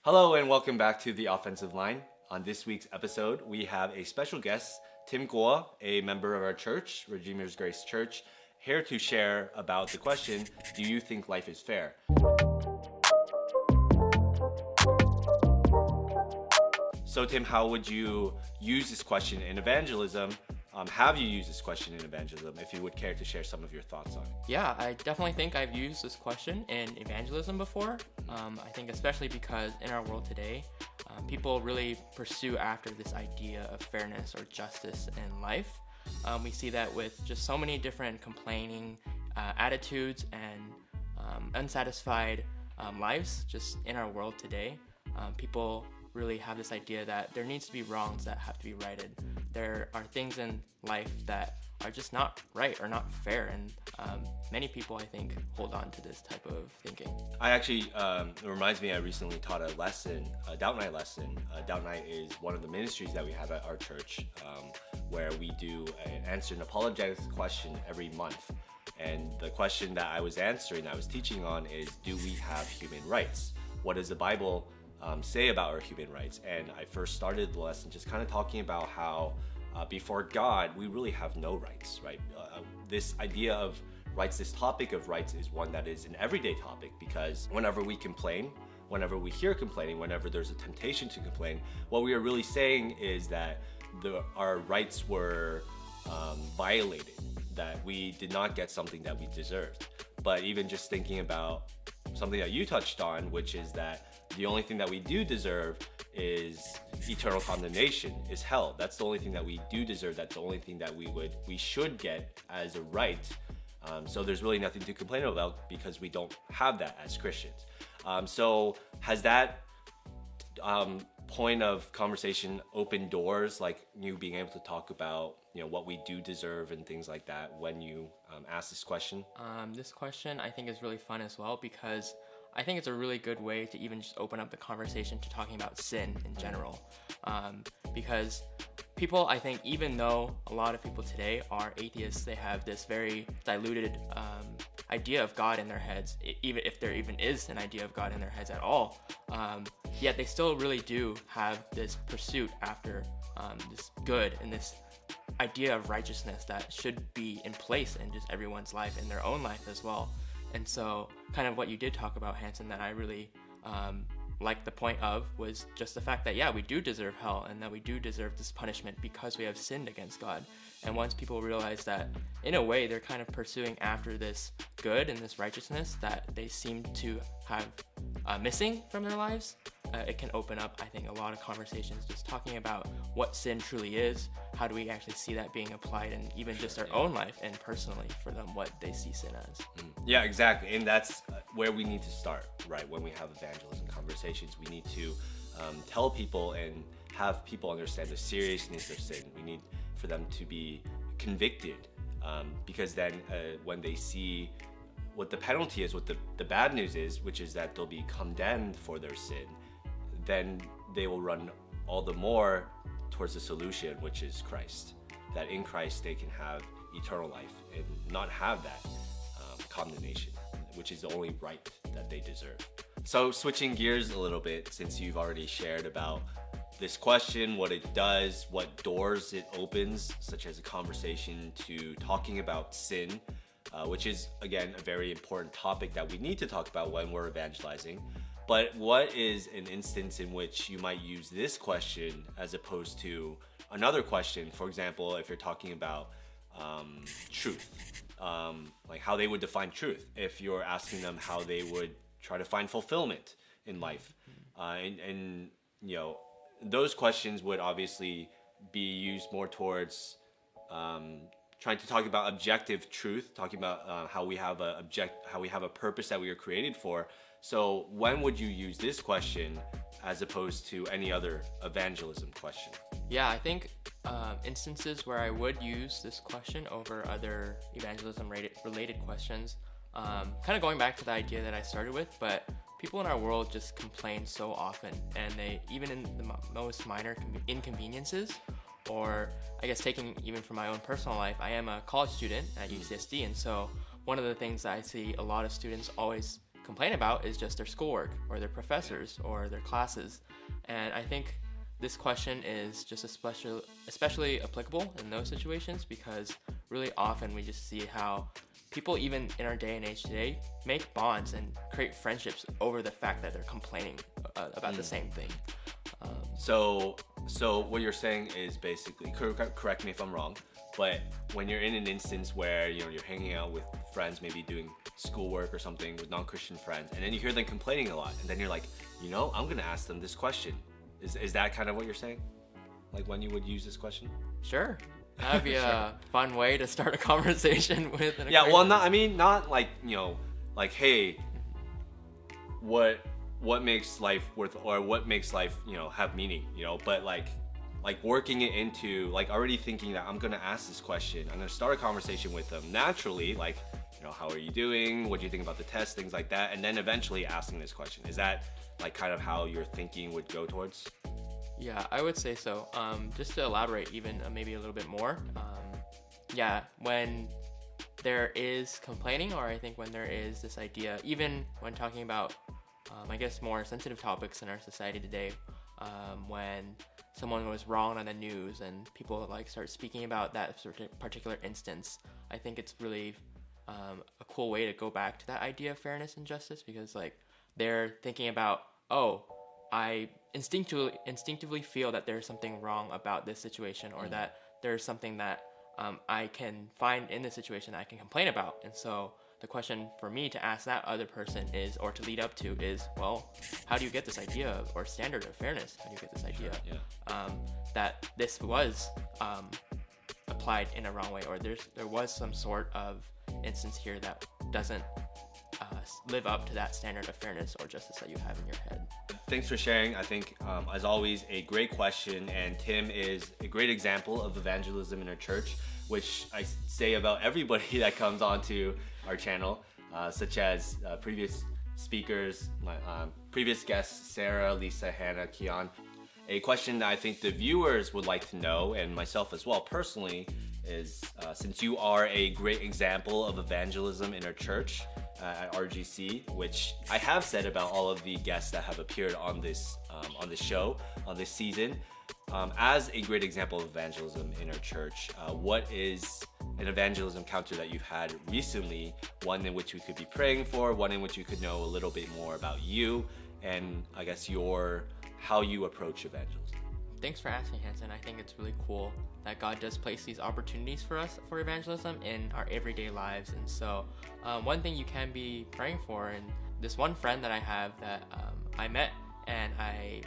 Hello and welcome back to The Offensive Line. On this week's episode, we have a special guest, Tim Guo, a member of our church, Redeemer's Grace Church, here to share about the question, do you think life is fair? So Tim, how would you use this question in evangelism? Have you used this question in evangelism? If you would care to share some of your thoughts on it. Yeah, I definitely think I've used this question in evangelism before. I think especially because in our world today, people really pursue after this idea of fairness or justice in life. We see that with just so many different complaining attitudes and unsatisfied lives just in our world today. People really have this idea that there needs to be wrongs that have to be righted. There are things in life that are just not right or not fair, and many people, I think, hold on to this type of thinking. I actually, it reminds me, I recently taught a lesson, a Doubt Night lesson. Doubt Night is one of the ministries that we have at our church, where we do answer an apologetics question every month. And the question that I was answering, that I was teaching on, is, do we have human rights? What does the Bible say about our human rights? And I first started the lesson just kind of talking about how before God, we really have no rights, right? This idea of rights, this topic of rights is one that is an everyday topic, because whenever we complain, whenever we hear complaining, whenever there's a temptation to complain, what we are really saying is that our rights were violated, that we did not get something that we deserved. But even just thinking about something that you touched on, which is that the only thing that we do deserve is eternal condemnation, is hell. That's the only thing that we do deserve. That's the only thing that we should get as a right. So there's really nothing to complain about because we don't have that as Christians. So has that point of conversation opened doors, like you being able to talk about, what we do deserve and things like that when you ask this question? This question I think is really fun as well, because I think it's a really good way to even just open up the conversation to talking about sin in general. Because people, I think, even though a lot of people today are atheists, they have this very diluted idea of God in their heads, even if there even is an idea of God in their heads at all. Yet they still really do have this pursuit after this good and this idea of righteousness that should be in place in just everyone's life, in their own life as well. And so kind of what you did talk about, Hanson, that I really liked the point of was just the fact that, yeah, we do deserve hell and that we do deserve this punishment because we have sinned against God. And once people realize that, in a way, they're kind of pursuing after this good and this righteousness that they seem to have missing from their lives, it can open up, I think, a lot of conversations just talking about what sin truly is, how do we actually see that being applied in even just our own life and personally for them, what they see sin as. Yeah, exactly. And that's where we need to start, right? When we have evangelism conversations, we need to tell people and have people understand the seriousness of sin. We need for them to be convicted, because then when they see what the penalty is, what the bad news is, which is that they'll be condemned for their sin, then they will run all the more towards the solution, which is Christ. That in Christ they can have eternal life and not have that condemnation, which is the only right that they deserve. So switching gears a little bit, since you've already shared about this question, what it does, what doors it opens, such as a conversation to talking about sin, which is, again, a very important topic that we need to talk about when we're evangelizing. But what is an instance in which you might use this question as opposed to another question? For example, if you're talking about truth, like how they would define truth, if you're asking them how they would try to find fulfillment in life. And those questions would obviously be used more towards trying to talk about objective truth, talking about how we have a purpose that we are created for. So when would you use this question as opposed to any other evangelism question? Yeah, I think instances where I would use this question over other evangelism related questions, kind of going back to the idea that I started with, but people in our world just complain so often, and they, even in the most minor inconveniences, or I guess taking even from my own personal life, I am a college student at UCSD, and so one of the things that I see a lot of students always complain about is just their schoolwork or their professors or their classes. And I think this question is just especially applicable in those situations, because really often we just see how people, even in our day and age today, make bonds and create friendships over the fact that they're complaining about the same thing. So what you're saying is basically, correct me if I'm wrong, but when you're in an instance where you're hanging out with friends, maybe doing schoolwork or something with non-Christian friends, and then you hear them complaining a lot, and then you're like, I'm gonna ask them this question. Is that kind of what you're saying? Like when you would use this question? Sure. That'd be a fun way to start a conversation with an Yeah, well, not like, like, hey, what makes life worth, or what makes life, have meaning, but like working it into, like, already thinking that I'm gonna ask this question, I'm gonna start a conversation with them naturally, like, how are you doing? What do you think about the test? Things like that, and then eventually asking this question. Is that like kind of how your thinking would go towards? Yeah, I would say so. Just to elaborate even maybe a little bit more. When there is complaining, or I think when there is this idea, even when talking about, I guess, more sensitive topics in our society today, when someone was wrong on the news and people like start speaking about that particular instance, I think it's really a cool way to go back to that idea of fairness and justice, because like they're thinking about, I instinctively feel that there's something wrong about this situation, or that there's something that I can find in this situation that I can complain about. And so the question for me to ask that other person is, or to lead up to is, well, how do you get this idea of, or standard of fairness? How do you get this idea that this was applied in a wrong way, or there was some sort of instance here that doesn't live up to that standard of fairness or justice that you have in your head? Thanks for sharing. I think, as always, a great question, and Tim is a great example of evangelism in our church, which I say about everybody that comes onto our channel, such as previous speakers, my previous guests, Sarah, Lisa, Hannah, Kian. A question that I think the viewers would like to know, and myself as well personally, is since you are a great example of evangelism in our church at RGC, which I have said about all of the guests that have appeared on this show, on this season, as a great example of evangelism in our church, what is an evangelism encounter that you've had recently, one in which we could be praying for, one in which we could know a little bit more about you, and I guess how you approach evangelism? Thanks for asking, Hanson. I think it's really cool that God does place these opportunities for us for evangelism in our everyday lives. And so one thing you can be praying for, and this one friend that I have that I met and I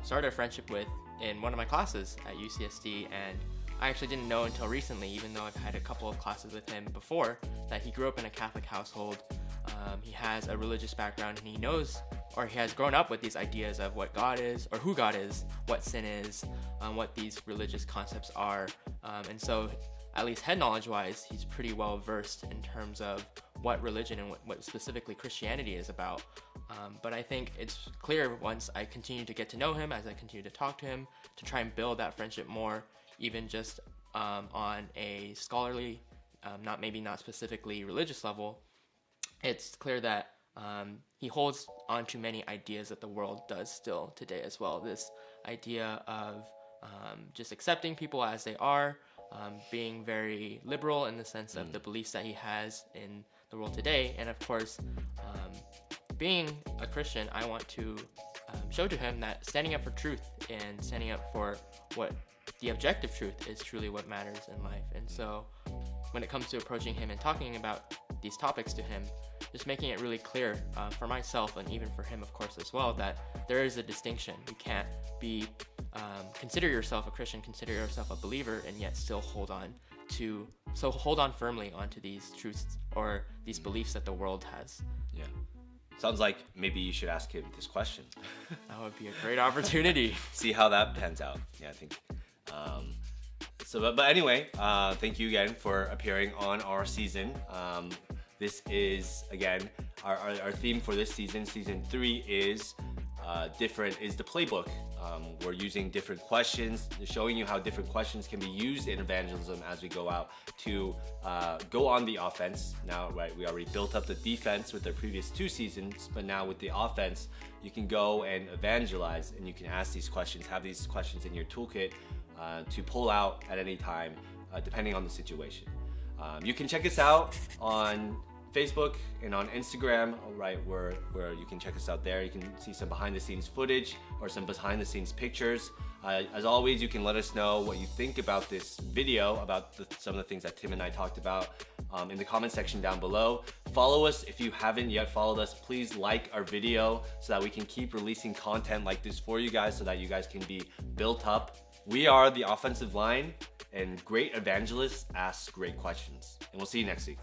started a friendship with in one of my classes at UCSD, and I actually didn't know until recently, even though I've had a couple of classes with him before, that he grew up in a Catholic household. He has a religious background, and he knows, or he has grown up with these ideas of what God is, or who God is, what sin is, what these religious concepts are. And so, at least head knowledge wise, he's pretty well versed in terms of what religion and what specifically Christianity is about. But I think it's clear once I continue to get to know him, as I continue to talk to him, to try and build that friendship more, even just on a scholarly, not specifically religious level. It's clear that he holds on to many ideas that the world does still today as well. This idea of just accepting people as they are, being very liberal in the sense of the beliefs that he has in the world today. And of course, being a Christian, I want to show to him that standing up for truth and standing up for what the objective truth is truly what matters in life. And so when it comes to approaching him and talking about these topics to him, just making it really clear for myself and even for him, of course, as well, that there is a distinction. You can't be consider yourself a Christian, consider yourself a believer, and yet still hold on firmly onto these truths or these beliefs that the world has. Yeah. Sounds like maybe you should ask him this question. That would be a great opportunity. See how that pans out. Yeah, I think. But anyway, thank you again for appearing on our season. This is, again, our theme for this season. Season 3 is different is the playbook. We're using different questions, showing you how different questions can be used in evangelism as we go out to go on the offense. Now, right, we already built up the defense with the previous 2 seasons, but now with the offense, you can go and evangelize, and you can ask these questions, have these questions in your toolkit to pull out at any time, depending on the situation. You can check us out on Facebook and on Instagram, right, where you can check us out there. You can see some behind the scenes footage or some behind the scenes pictures. As always, you can let us know what you think about this video, about some of the things that Tim and I talked about in the comment section down below. Follow us if you haven't yet followed us. Please like our video so that we can keep releasing content like this for you guys, so that you guys can be built up. We are the offensive line, and great evangelists ask great questions. And we'll see you next week.